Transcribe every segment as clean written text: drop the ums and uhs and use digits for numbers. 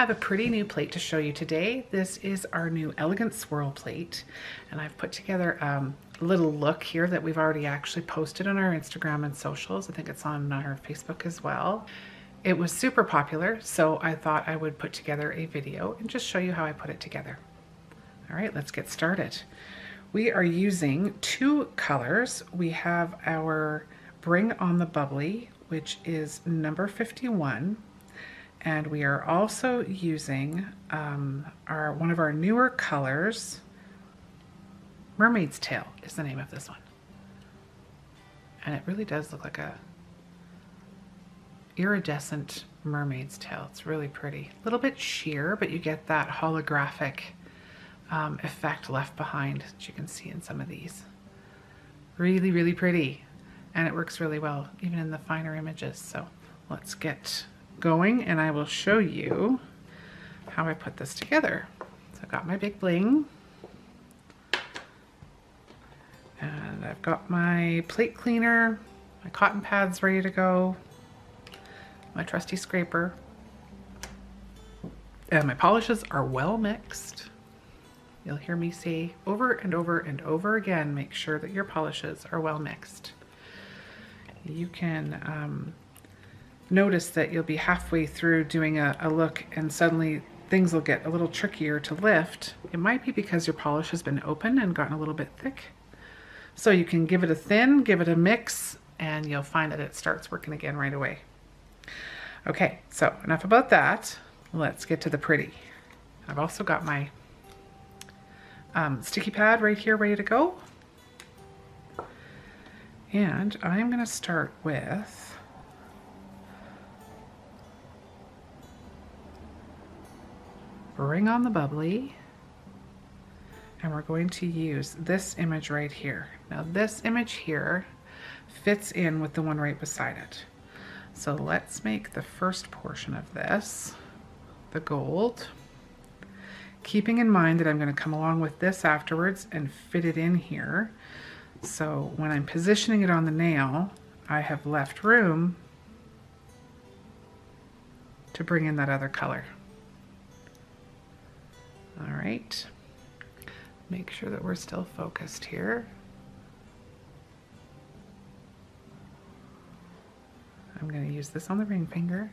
have a pretty new plate to show you today. This is our new Elegant Swirl plate, and I've put together a little look here that we've already actually posted on our Instagram and socials. I think it's on our Facebook as well. It was super popular, so I thought I would put together a video and just show you how I put it together. All right, let's get started. We are using two colors. We have our Bring on the Bubbly, which is number 51. And we are also using one of our newer colors. Mermaid's Tail is the name of this one. And it really does look like a iridescent mermaid's tail. It's really pretty. A little bit sheer, but you get that holographic effect left behind that you can see in some of these. Really, really pretty. And it works really well, even in the finer images. So let's get going and I will show you how I put this together. So I've got my big bling and I've got my plate cleaner, my cotton pads ready to go, my trusty scraper, and my polishes are well mixed. You'll hear me say over and over and over again, make sure that your polishes are well mixed. You can notice that you'll be halfway through doing a look and suddenly things will get a little trickier to lift. It might be because your polish has been open and gotten a little bit thick. So you can give it a thin, give it a mix, and you'll find that it starts working again right away. Okay, so enough about that. Let's get to the pretty. I've also got my sticky pad right here ready to go. And I'm going to start with Bring on the Bubbly, and we're going to use this image right here. Now this image here fits in with the one right beside it. So let's make the first portion of this the gold, keeping in mind that I'm going to come along with this afterwards and fit it in here. So when I'm positioning it on the nail, I have left room to bring in that other color. All right, make sure that we're still focused here. I'm going to use this on the ring finger.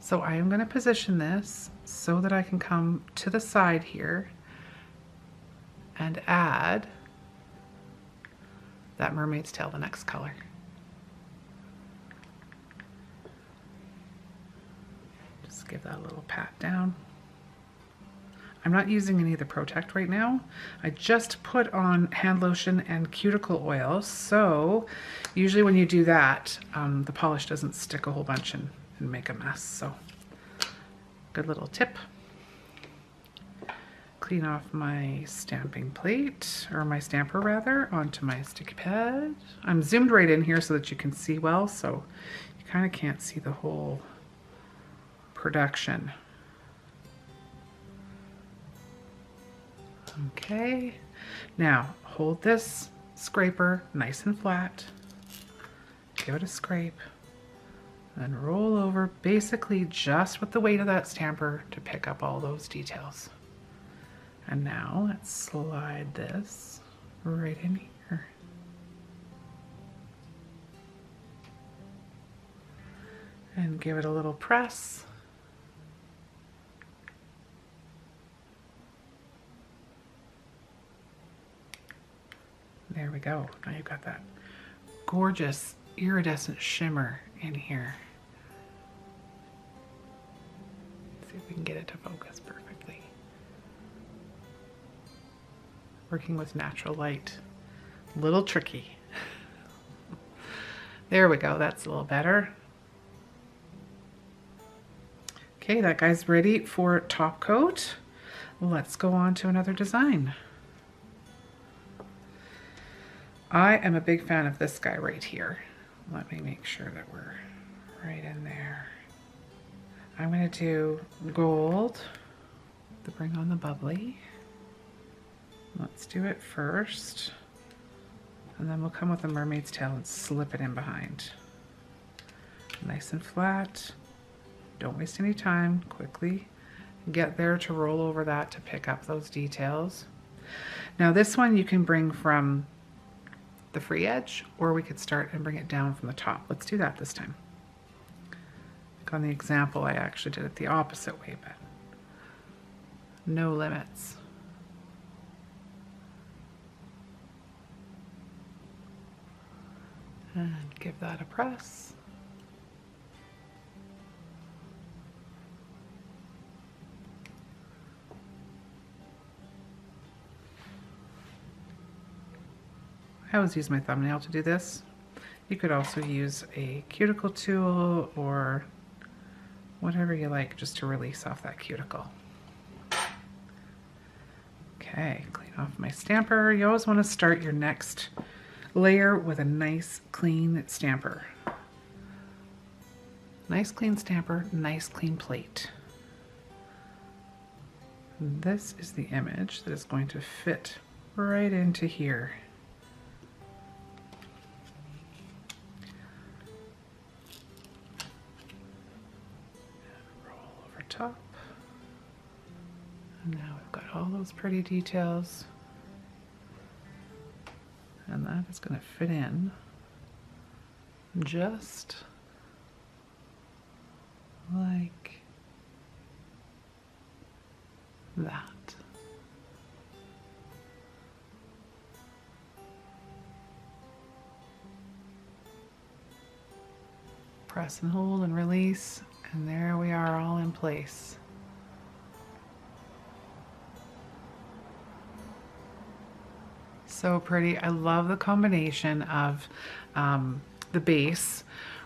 So I am going to position this so that I can come to the side here and add that mermaid's tail, the next color. Just give that a little pat down. I'm not using any of the Protect right now. I just put on hand lotion and cuticle oil, so usually when you do that, the polish doesn't stick a whole bunch and make a mess. So good little tip. Clean off my stamping plate, or my stamper rather, onto my sticky pad. I'm zoomed right in here so that you can see well, so you kind of can't see the whole production. Okay, now hold this scraper nice and flat, give it a scrape, and roll over basically just with the weight of that stamper to pick up all those details. And now let's slide this right in here. And give it a little press. There we go. Now you've got that gorgeous iridescent shimmer in here. Let's see if we can get it to focus perfectly. Working with natural light, a little tricky. There we go. That's a little better. Okay, that guy's ready for top coat. Let's go on to another design. I am a big fan of this guy right here. Let me make sure that we're right in there. I'm going to do gold to Bring on the Bubbly. Let's do it first. And then we'll come with a mermaid's tail and slip it in behind. Nice and flat. Don't waste any time. Quickly get there to roll over that to pick up those details. Now this one you can bring from the free edge, or we could start and bring it down from the top. Let's do that this time. Like on the example, I actually did it the opposite way, but no limits. And give that a press. I always use my thumbnail to do this. You could also use a cuticle tool or whatever you like just to release off that cuticle. Okay, clean off my stamper. You always want to start your next layer with a nice clean stamper. Nice clean stamper, nice clean plate. And this is the image that is going to fit right into here. Top. And now we've got all those pretty details, and that is going to fit in just like that. Press and hold and release. And there we are, all in place. So pretty. I love the combination of the base,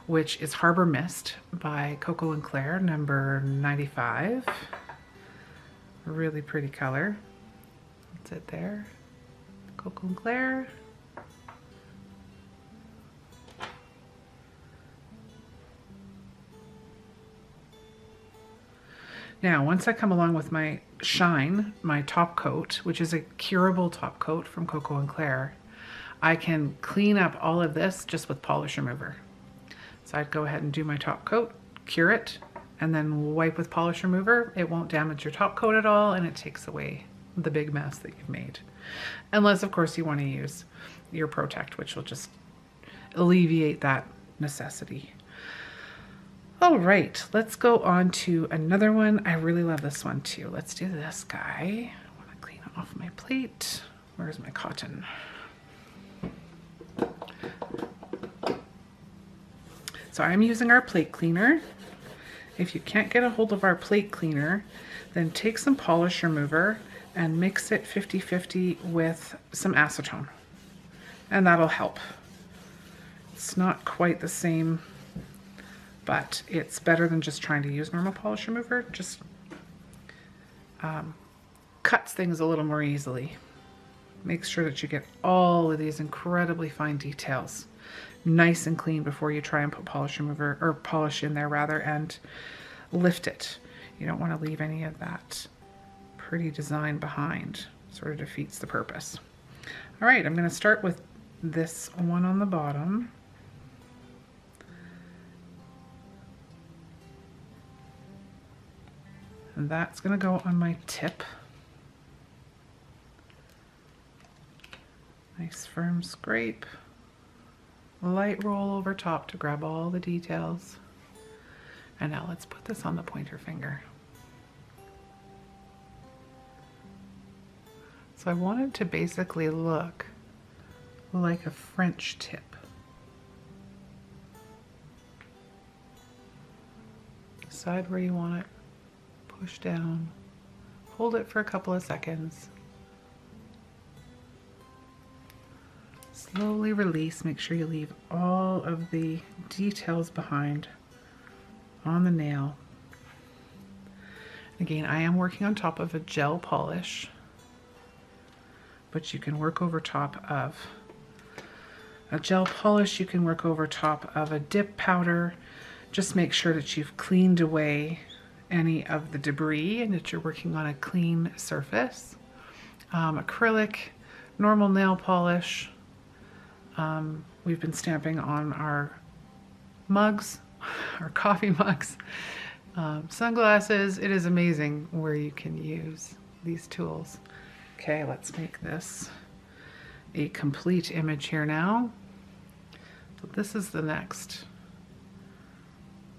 which is Harbour Mist by KoKo and Claire, number 95. Really pretty color. That's it there. KoKo and Claire. Now, once I come along with my Shine, my top coat, which is a curable top coat from KoKo and Claire, I can clean up all of this just with polish remover. So I'd go ahead and do my top coat, cure it, and then wipe with polish remover. It won't damage your top coat at all, and it takes away the big mess that you've made. Unless, of course, you want to use your Protect, which will just alleviate that necessity. All right, let's go on to another one. I really love this one too. Let's do this guy. I want to clean off my plate. Where's my cotton? So I'm using our plate cleaner. If you can't get a hold of our plate cleaner, then take some polish remover and mix it 50-50 with some acetone, and that'll help. It's not quite the same, but it's better than just trying to use normal polish remover. Just cuts things a little more easily. Make sure that you get all of these incredibly fine details nice and clean before you try and put polish remover, or polish in there rather, and lift it. You don't want to leave any of that pretty design behind. Sort of defeats the purpose. All right, I'm going to start with this one on the bottom. And that's going to go on my tip. Nice firm scrape. Light roll over top to grab all the details. And now let's put this on the pointer finger. So I want it to basically look like a French tip. Decide where you want it. Push down. Hold it for a couple of seconds. Slowly release. Make sure you leave all of the details behind on the nail. Again, I am working on top of a gel polish, but you can work over top of a gel polish. You can work over top of a dip powder. Just make sure that you've cleaned away any of the debris and that you're working on a clean surface. Acrylic, normal nail polish. We've been stamping on our mugs, our coffee mugs, Sunglasses. It is amazing where you can use these tools. Okay, let's make this a complete image here now. So this is the next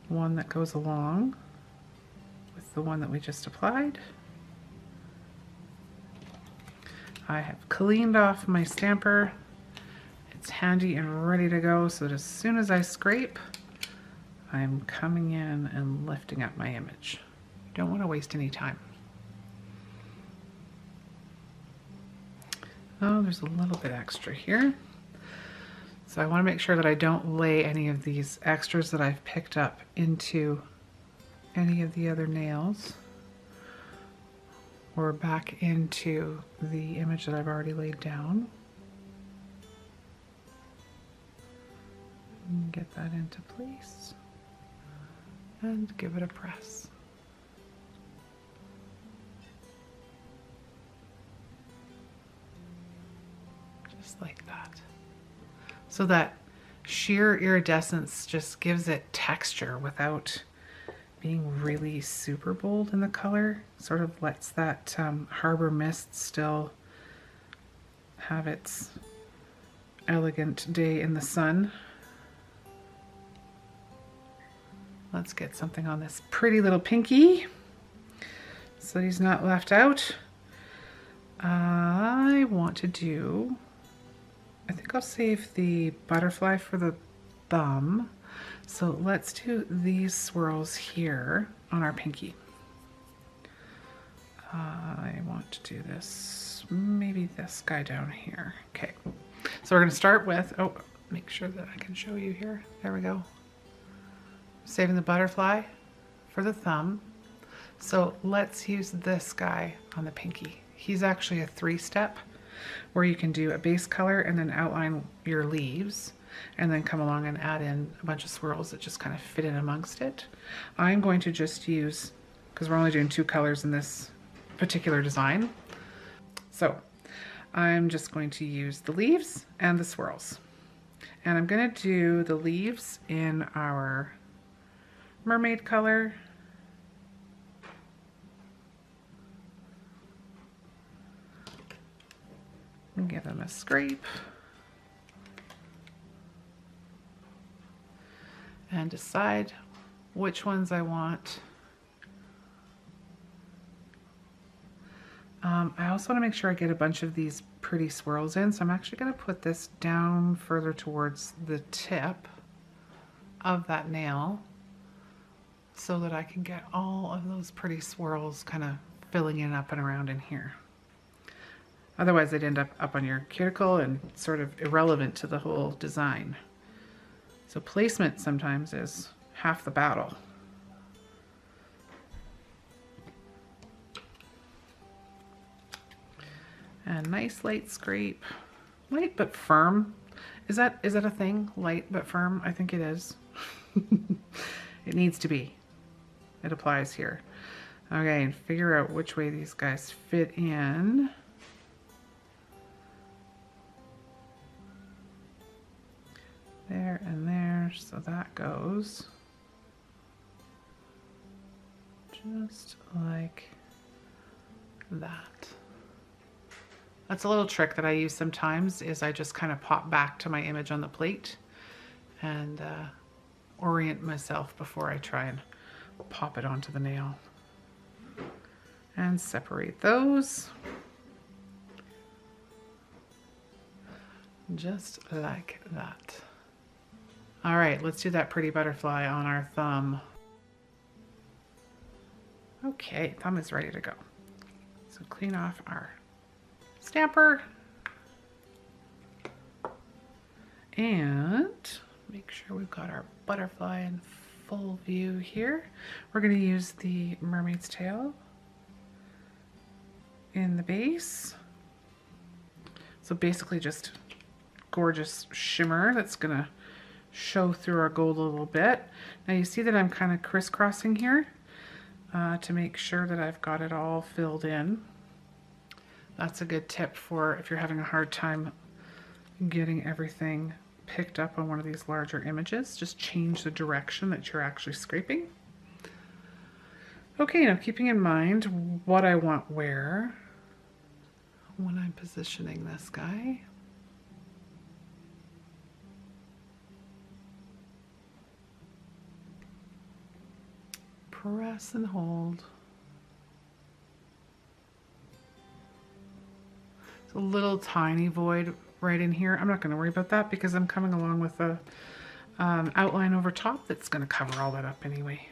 one that goes along with the one that we just applied. I have cleaned off my stamper. It's handy and ready to go, so that as soon as I scrape, I'm coming in and lifting up my image. Don't want to waste any time. Oh, there's a little bit extra here. So I want to make sure that I don't lay any of these extras that I've picked up into any of the other nails or back into the image that I've already laid down. And get that into place and give it a press. Just like that. So that sheer iridescence just gives it texture without being really super bold in the color. Sort of lets that Harbour mist still have its elegant day in the sun. Let's get something on this pretty little pinky so that he's not left out. I want to do, I think I'll save the butterfly for the thumb. So let's do these swirls here on our pinky. I want to do this, maybe this guy down here. Okay, so we're gonna start with, oh, make sure that I can show you here. There we go. Saving the butterfly for the thumb. So let's use this guy on the pinky. He's actually a 3-step where you can do a base color and then outline your leaves and then come along and add in a bunch of swirls that just kind of fit in amongst it. I'm going to just use, because we're only doing 2 colors in this particular design. So I'm just going to use the leaves and the swirls. And I'm going to do the leaves in our mermaid color. And give them a scrape. And decide which ones I want. I also want to make sure I get a bunch of these pretty swirls in, so I'm actually going to put this down further towards the tip of that nail so that I can get all of those pretty swirls kind of filling in up and around in here. Otherwise they'd end up on your cuticle and sort of irrelevant to the whole design. So placement sometimes is half the battle. And nice light scrape. Light but firm. Is that a thing? Light but firm? I think it is. It needs to be. It applies here. Okay, and figure out which way these guys fit in. There and there, so that goes just like that. That's a little trick that I use sometimes, is I just kind of pop back to my image on the plate and orient myself before I try and pop it onto the nail. And separate those. Just like that. All right, let's do that pretty butterfly on our thumb. Okay, thumb is ready to go. So clean off our stamper and make sure we've got our butterfly in full view here. We're going to use the mermaid's tail in the base. So basically just gorgeous shimmer that's going to show through our gold a little bit. Now you see that I'm kind of crisscrossing here to make sure that I've got it all filled in. That's a good tip for if you're having a hard time getting everything picked up on one of these larger images. Just change the direction that you're actually scraping. Okay, now keeping in mind what I want where when I'm positioning this guy. Press and hold. It's a little tiny void right in here. I'm not going to worry about that because I'm coming along with a outline over top that's going to cover all that up anyway.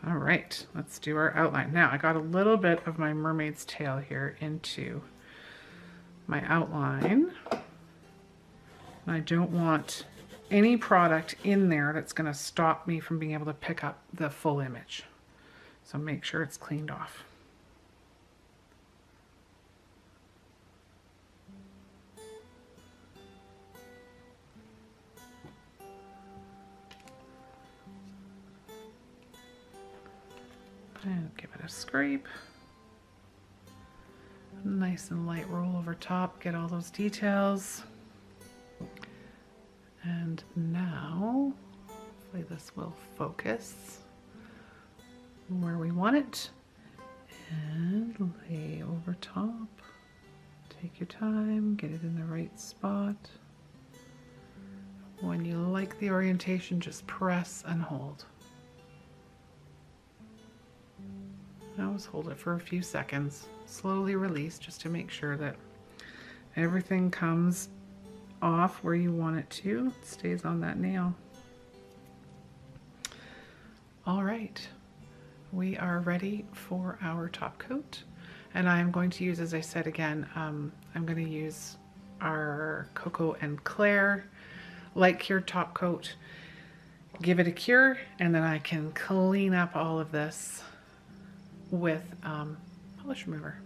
All right, let's do our outline. Now I got a little bit of my mermaid's tail here into my outline. I don't want any product in there that's going to stop me from being able to pick up the full image. So make sure it's cleaned off. And give it a scrape. Nice and light roll over top, get all those details. And now, hopefully this will focus where we want it. And lay over top. Take your time, get it in the right spot. When you like the orientation, just press and hold. Now just hold it for a few seconds. Slowly release just to make sure that everything comes off where you want it to. It stays on that nail. All right, we are ready for our top coat. And I'm going to use, as I said again, I'm going to use our KoKo and Claire light cured top coat. Give it a cure, and then I can clean up all of this with polish remover.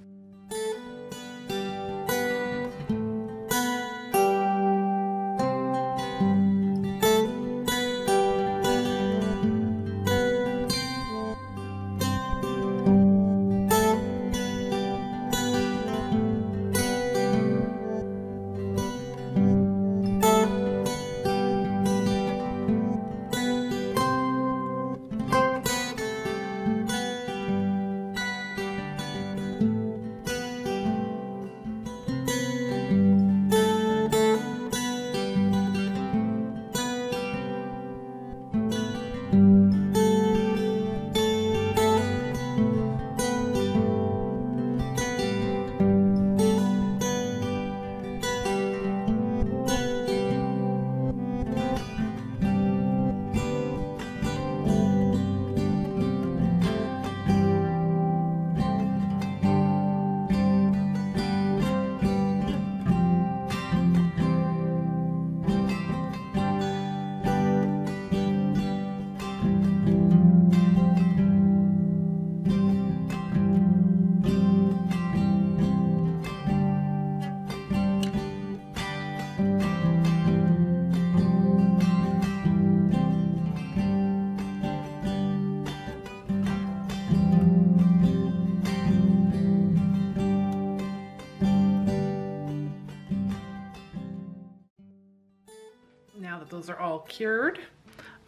Now that those are all cured,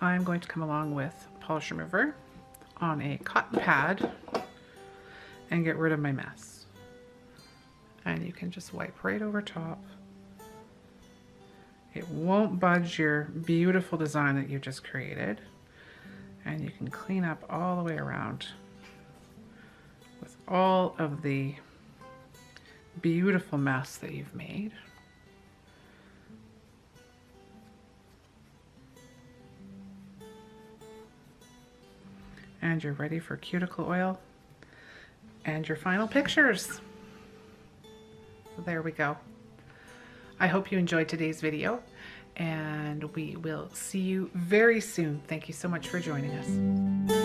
I'm going to come along with polish remover on a cotton pad and get rid of my mess. And you can just wipe right over top. It won't budge your beautiful design that you just created. And you can clean up all the way around with all of the beautiful mess that you've made. And you're ready for cuticle oil and your final pictures. So there we go. I hope you enjoyed today's video, and we will see you very soon. Thank you so much for joining us.